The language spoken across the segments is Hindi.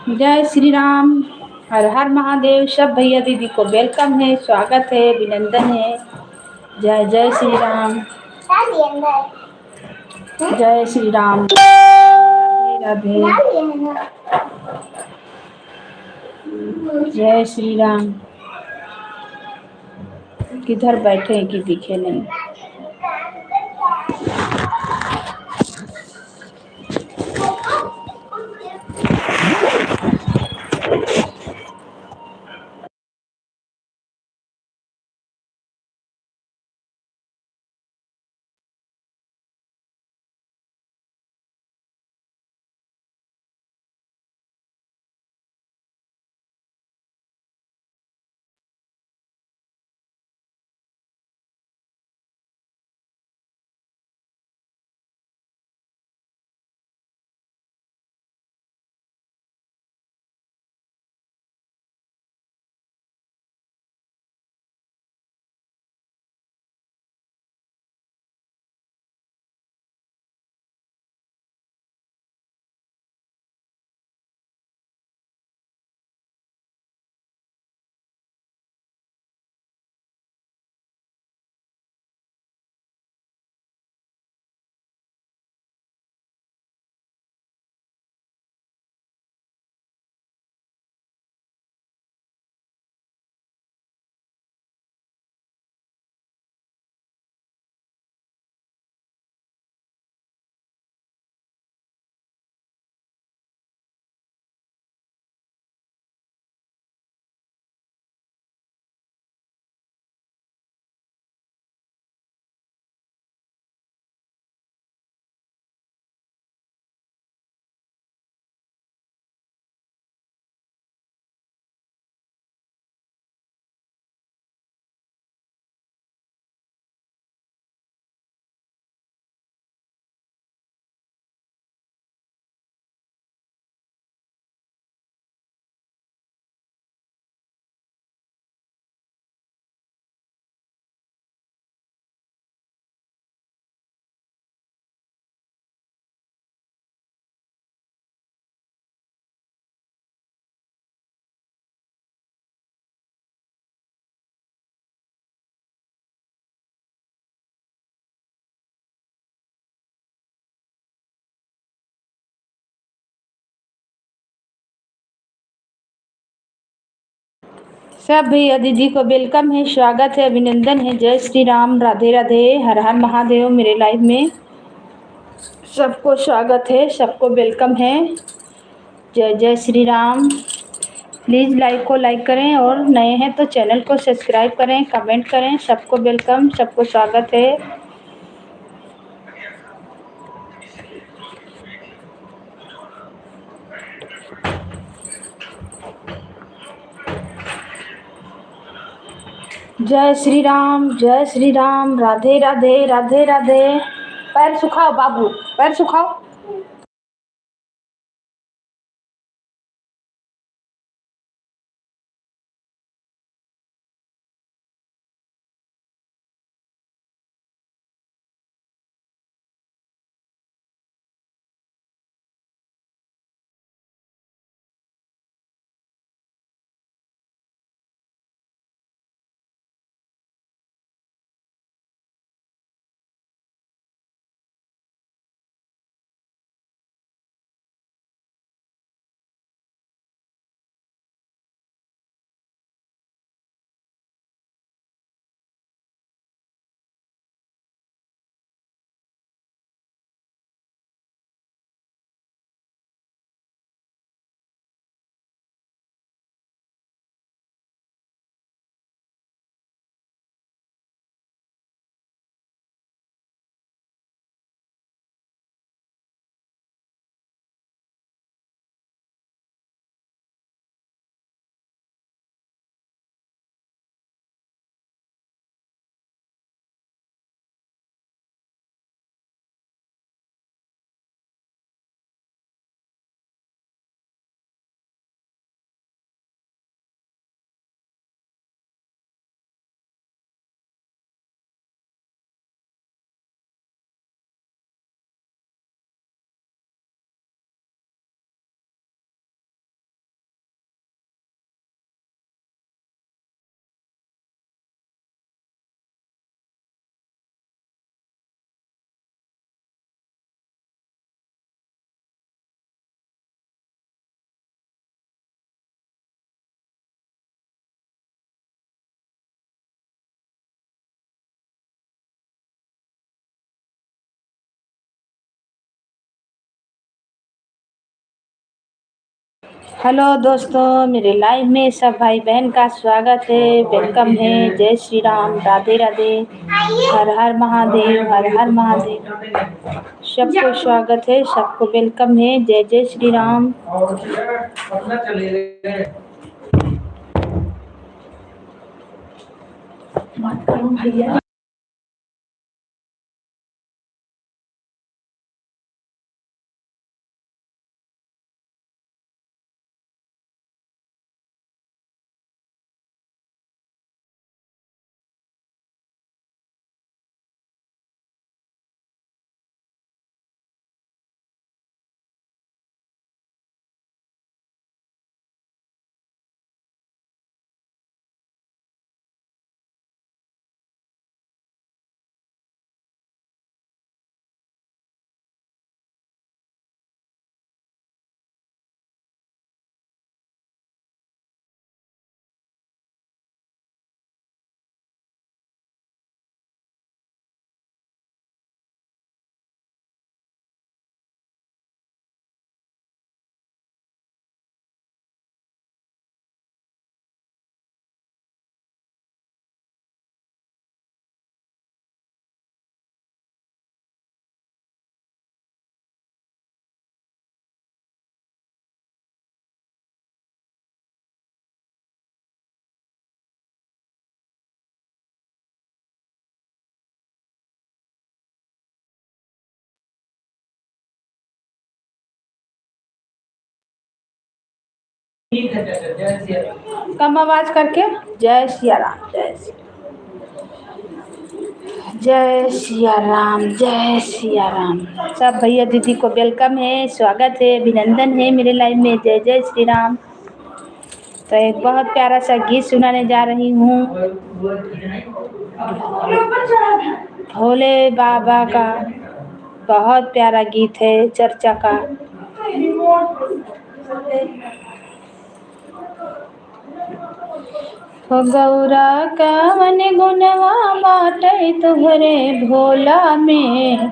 जय श्री राम। हर हर महादेव। सब भैया दीदी को वेलकम है, स्वागत है, अभिनंदन है। जय जय श्री राम। जय श्री राम। राधे राधे। जय श्री राम। किधर बैठे हैं कि दिखे नहीं। सब भैया दीदी को वेलकम है, स्वागत है, अभिनंदन है। जय श्री राम। राधे राधे। हर हर महादेव। मेरे लाइव में सबको स्वागत है, सबको वेलकम है। जय जय श्री राम। प्लीज़ लाइव को लाइक करें और नए हैं तो चैनल को सब्सक्राइब करें, कमेंट करें। सबको वेलकम, सबको स्वागत है। जय श्री राम। जय श्री राम। राधे राधे। राधे राधे। पैर सुखाओ बाबू, पैर सुखाओ। हेलो दोस्तों, मेरे लाइव में सब भाई बहन का स्वागत है, वेलकम है। जय श्री राम, राधे राधे, हर हर महादेव, हर हर महादेव। सबको स्वागत है, सबको वेलकम है। जय जय श्री राम। बात करो भैया। कम आवाज करके। जय सिया राम, जय सिया राम, जय सिया राम। सब भैया दीदी को वेलकम है, स्वागत है, अभिनंदन है मेरे लाइव में। जय जय श्री राम। तो एक बहुत प्यारा सा गीत सुनाने जा रही हूँ, भोले बाबा का। बहुत प्यारा गीत है, चर्चा का। हो गौरा कवन गुणवा बाटे तुहरे भोला में,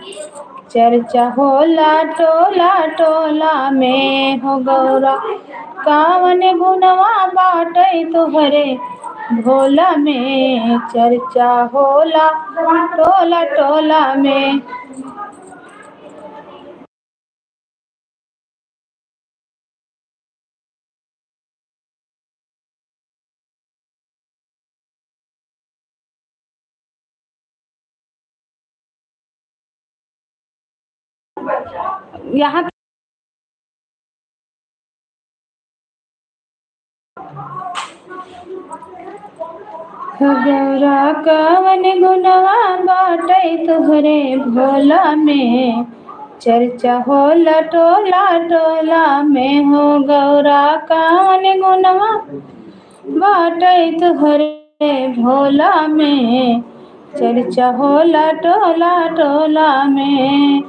चर्चा होला टोला टोला में। हो गौरा कवन गुणवा बाटे तुहरे भोला में, चर्चा होला टोला टोला में। यहाँ गौरा कवन गुणवा बाटे तुहरे भोला में, चर्चा होला टोला टोला में। हो गौरा कवन गुणवा बाटे तुहरे भोला में, चर्चा होला टोला टोला में।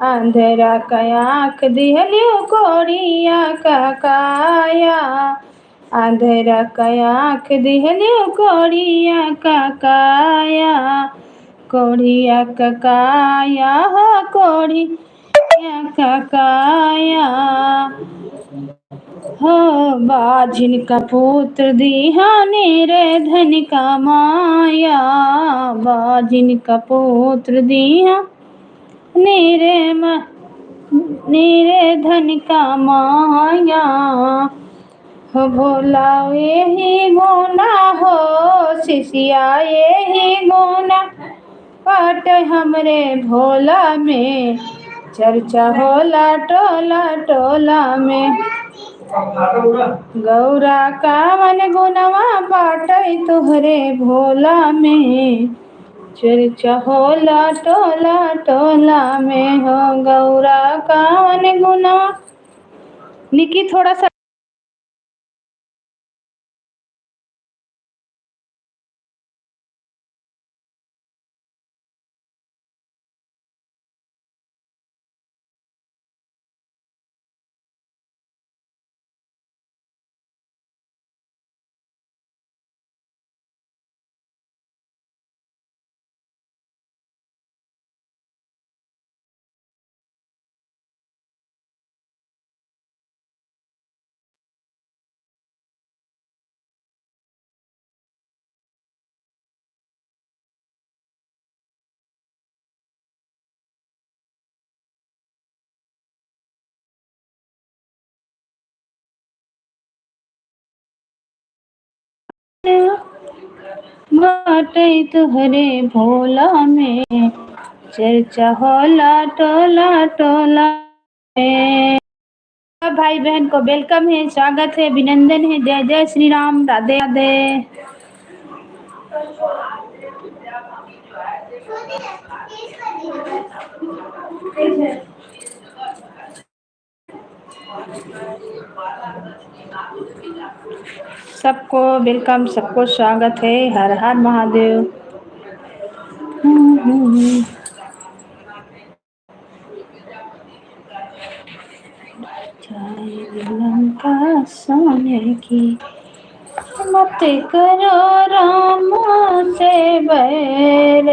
अंधेरा का आँख दिहलियो कोड़िया का काया, अंधेरा का आँख दिहलियो कोड़िया का काया। कोड़िया का काया हो, कोड़िया का काया हो। बाझिन का पुत्र दिहाने रे धन का माया, बाझिन का पुत्र दिहा नीरे धन का माया। हो भोला यही गुना हो, शिष्या यही गुना पाट हमरे भोला में, चर्चा होला टोला टोला में। गौरा कावन गुनवा बाटे तुहरे भोला में, चर्चा होला टोला टोला में। हो गौरा कावन गुनवा। निकी थोड़ा सा बाटे तुहरे भोला में चर्चा होला टोला टोला में। भाई बहन को वेलकम है, स्वागत है, अभिनंदन है। जय जय श्री राम, राधे राधे। सबको वेलकम, सबको स्वागत है। हर हर महादेव। लंका सोने की मत करो राम से बैर,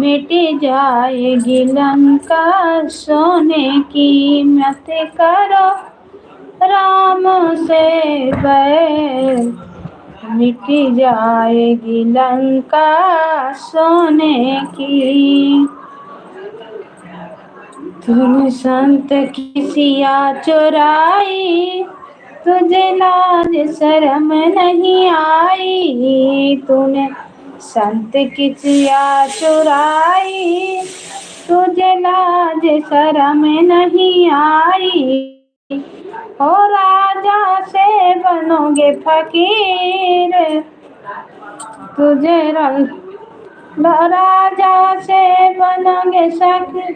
मिट जाएगी लंका सोने की। मत करो राम से बैर, मिट जाएगी लंका सोने की। तूने संत की सिया चुराई, तुझे लाज शर्म नहीं आई। तूने संत की सिया चुराई, तुझे लाज शर्म नहीं आई। ओ राजा से बनोगे फकीर, तुझे राजा से बनोगे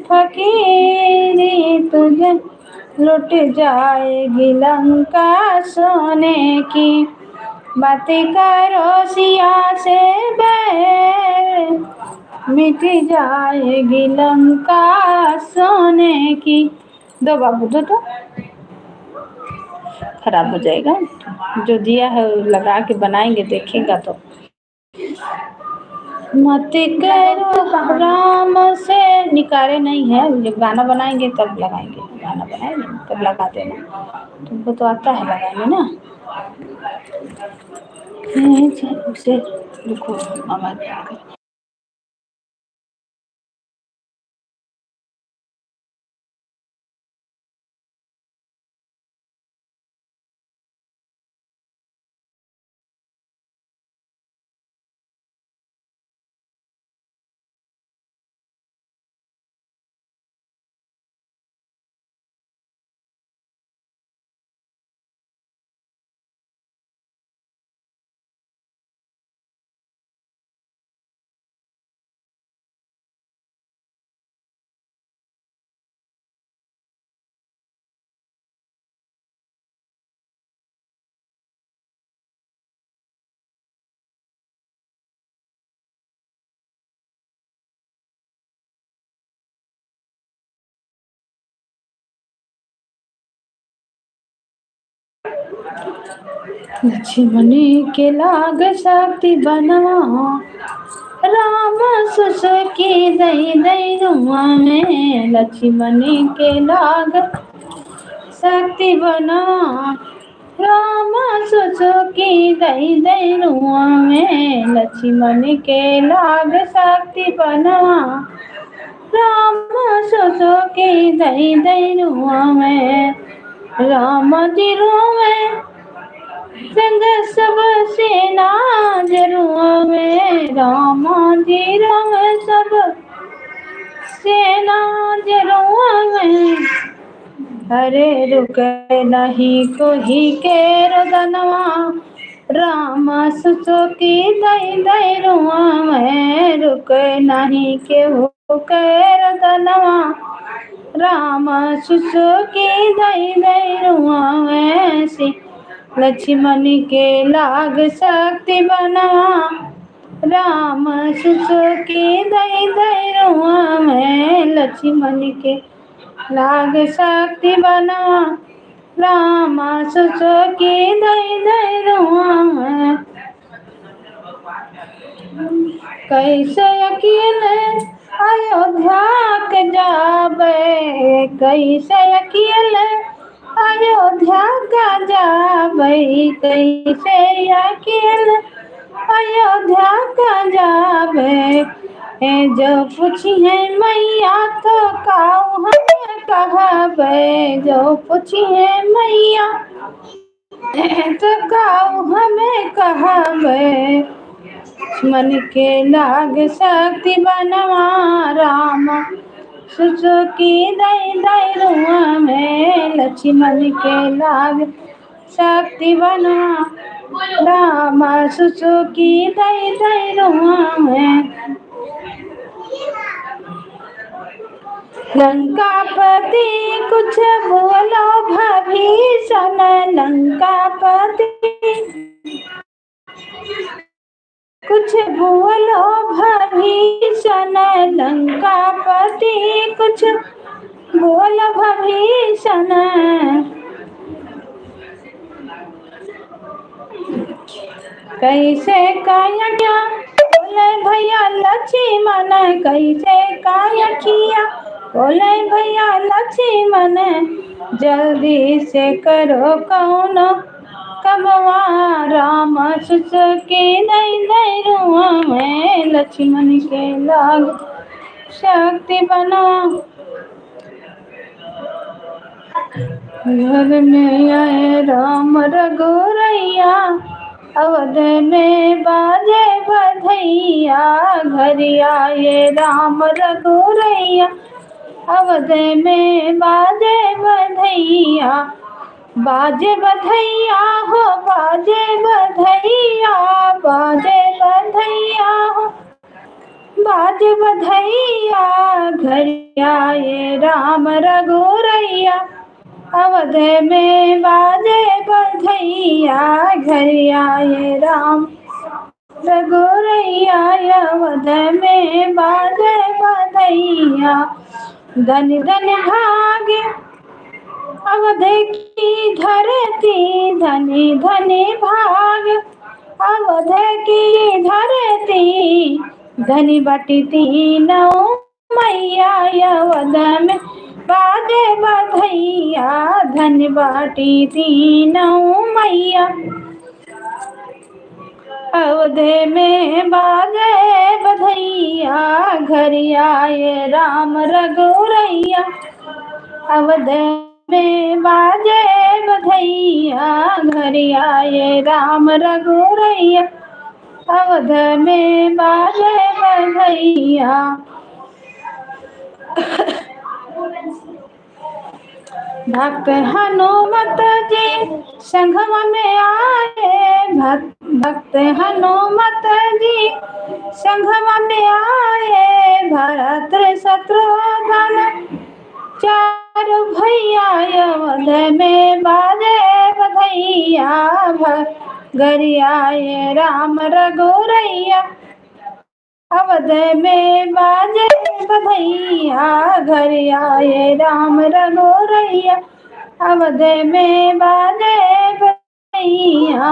फकीरी। तुझे लुट जाएगी लंका सोने की। बात करो सिया से बैर, मिट जाएगी लंका सोने की। दो बाबू दो, तो खराब हो जाएगा। जो दिया है लगा के बनाएंगे, देखेगा तो। मत करो राम से, निकारे नहीं है। जब गाना बनाएंगे तब लगाएंगे, गाना बनाएंगे तब लगा देना। तुमको तो आता है लगाने ना। उसे रुको मामा। लक्ष्मण के लाग शक्ति बनवा, राम सुसुकी दई दई रुआ में। लक्ष्मण के लाग शक्ति बनवा, राम सुसुकी दई दई रुआ में। लक्ष्मण के लाग शक्ति बनवा, राम सुसुकी दई दई रुआ में। राम जी रोवे संग सब सेना जरुआ में। राम जी रोवे सब सेना जरुआ में। अरे रुके नहीं कोई के रोदनवा, राम सुसुकी दई दई रुआ में। रुके नहीं केहू के रोदनवा, राम सुसुकी दई दई रुआ में। लक्ष्मण के लाग शक्ति बनवा, राम सुसुकी दई दई रुआ में। लक्ष्मण के लाग शक्ति बनवा, राम सुसुकी दई दई रुआ में। कैसे यकीन अयोध्या के जाबे, कैसे यकीन अयोध्या का जाबे। कैसे यकीन अयोध्या का जाबे। जो पूछिए मैया तो काऊ हमें कहबे। जो पूछिए मैया तो काऊ हमें कहबे। मन के लाग शक्ति बनवा राम सुसुकी दई दई रुआ में लक्ष्मण के लाग शक्ति बनवा राम सुसुकी दई दई रुआ में लंकापति कुछ बोलो भीषण लंकापति कुछ बोलो भीषण लंकापति कुछ बोलो भीषण कैसे काया क्या बोले भैया लक्ष्मण कैसे काया किया बोले भैया लक्ष्मण जल्दी से करो कौन कमवा राम सुसुकी दई दई रुआ में लक्ष्मण के लाग शक्ति बना घर में आए राम रघुरैया अवध में बाजे बधैया घर आए राम रघुरैया अवध में बाजे बधैया बाजे बधैया हो बाजे बधैया बाजे बधैया हो बाजे बधैया घर आए राम रघुरैया अवध में बाजे बधैया घर आए राम रघुरैया अवध में बाजे बधैया धन धन भाग्य अवध की धरती धनी धनी भाग अवध की धरती धनी बटी तीनों मैया अवध में बाजे बधैया धन बाटी तीनों मैया अवध में बाजे बधैया घर आए राम रघुरैया अवध में बाजे बधैया घर आए राम रघुरैया अवध में बाजे बधैया भक्त हनुमत जी संगम में आए भक्त हनुमत जी संगम में आए भरत शत्रुघ्न चारों भैया अवध में बाजे बधैया घर आए राम रघुरैया अवध में बाजे बधैया घर आए राम रघुरैया अवध में बाजे बधैया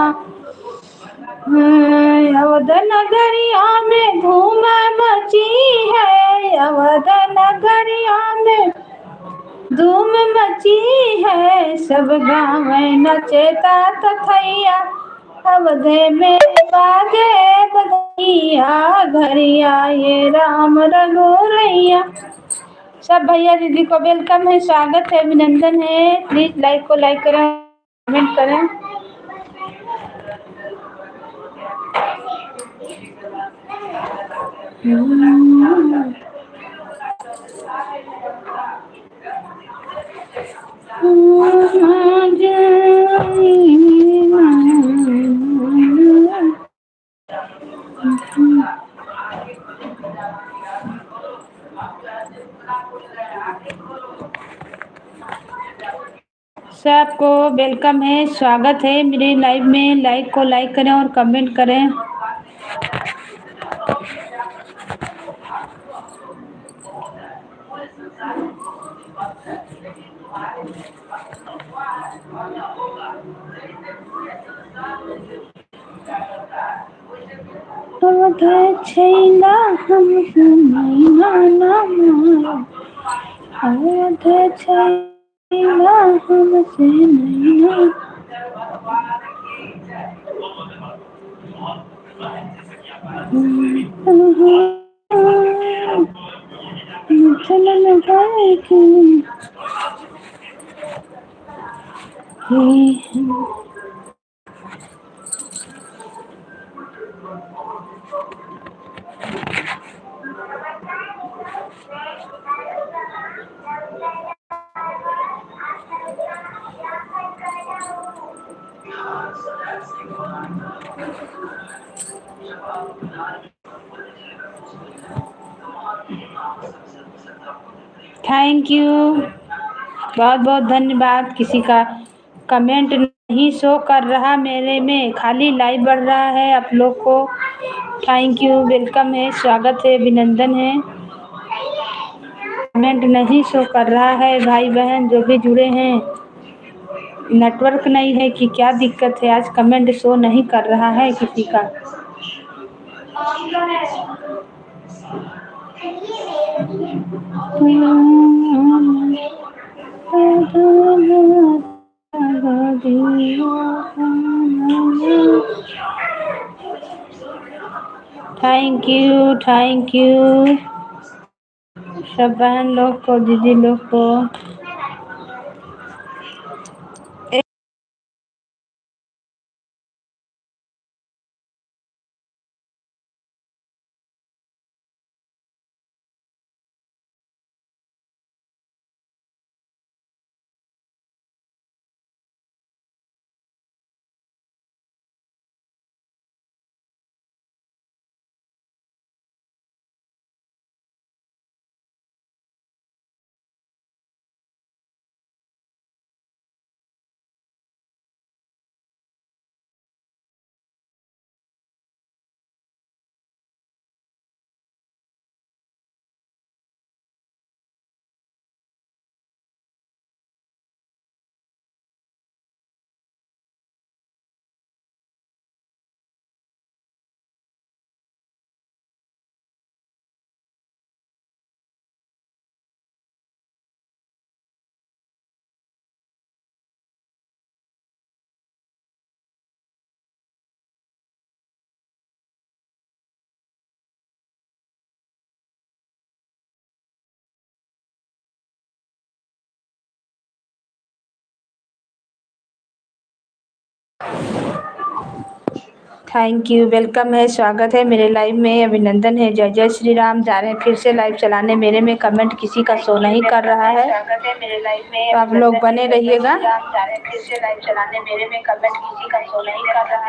अवध नगरिया में धूम मची है अवध नगरिया में धूम मची है सब गाँव नचेता तथैया अवध में बाजे बधैया घर आए राम रघुरैया। सब भैया दीदी को वेलकम है, स्वागत है, अभिनंदन है। प्लीज लाइक को लाइक करें, कमेंट करें। सबको वेलकम है, स्वागत है मेरे लाइव में। लाइक को लाइक करें और कमेंट करें। अवध छैला हमसे नैना माया अवध छैला हमसे नैना चलन जाए कि थैंक यू, बहुत बहुत धन्यवाद। किसी का कमेंट नहीं शो कर रहा मेरे में, खाली लाइव बढ़ रहा है आप लोग को। थैंक यू, वेलकम है, स्वागत है, अभिनंदन है। कमेंट नहीं शो कर रहा है भाई बहन जो भी जुड़े हैं। नेटवर्क नहीं है कि क्या दिक्कत है, आज कमेंट शो नहीं कर रहा है किसी का। थैंक यू, थैंक यू सब बहन लोग को, दीदी लोग को। थैंक यू, वेलकम है, स्वागत है मेरे लाइव में, अभिनंदन है। जय जय श्री राम। जा रहे हैं फिर से लाइव चलाने, मेरे में कमेंट किसी का शो नहीं कर रहा है, स्वागत है मेरे लाइव में, तो आप लोग बने रहिएगा। जा रहे हैं फिर से लाइव चलाने, मेरे में कमेंट किसी का शो नहीं कर रहा है।